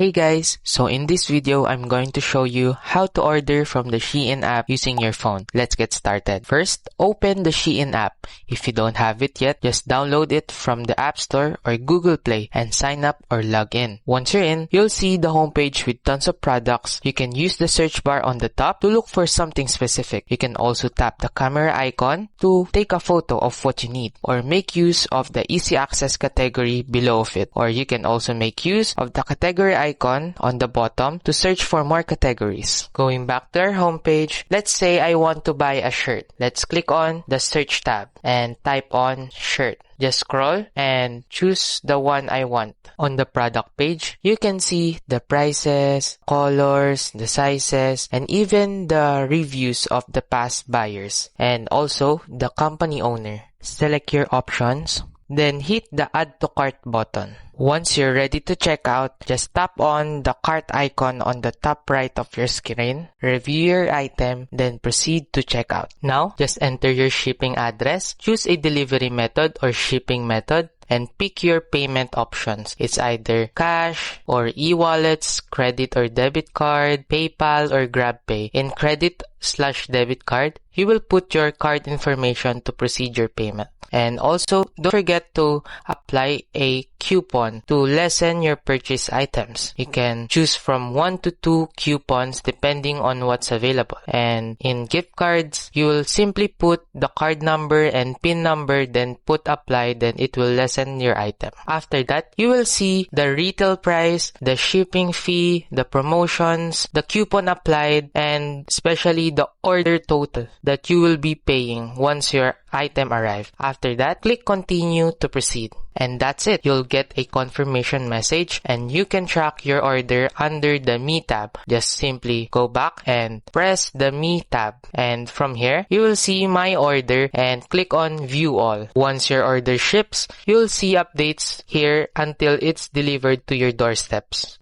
Hey guys, so in this video, I'm going to show you how to order from the Shein app using your phone. Let's get started. First, open the Shein app. If you don't have it yet, just download it from the App Store or Google Play and sign up or log in. Once you're in, you'll see the homepage with tons of products. You can use the search bar on the top to look for something specific. You can also tap the camera icon to take a photo of what you need or make use of the easy access category below of it. Or you can also make use of the category icon on the bottom to search for more categories. Going back to our homepage, let's say I want to buy a shirt. Let's click on the search tab and type on shirt. Just scroll and choose the one I want. On the product page, you can see the prices, colors, the sizes, and even the reviews of the past buyers, and also the company owner. Select your options, then hit the Add to Cart button. Once you're ready to check out, just tap on the cart icon on the top right of your screen, review your item, then proceed to checkout. Now, just enter your shipping address, choose a delivery method or shipping method, and pick your payment options. It's either cash or e-wallets, credit or debit card, PayPal or GrabPay. In credit/debit card, you will put your card information to proceed your payment. And also, don't forget to apply a coupon to lessen your purchase items. You can choose from 1 to 2 coupons depending on what's available. And in gift cards, you will simply put the card number and PIN number, then put apply, then it will lessen your item. After that, you will see the retail price, the shipping fee, the promotions, the coupon applied, and especially the order total that you will be paying once your item arrives. After that, click continue to proceed. And that's it. You'll get a confirmation message and you can track your order under the Me tab. Just simply go back and press the Me tab. And from here, you will see My Order and click on View All. Once your order ships, you'll see updates here until it's delivered to your doorsteps.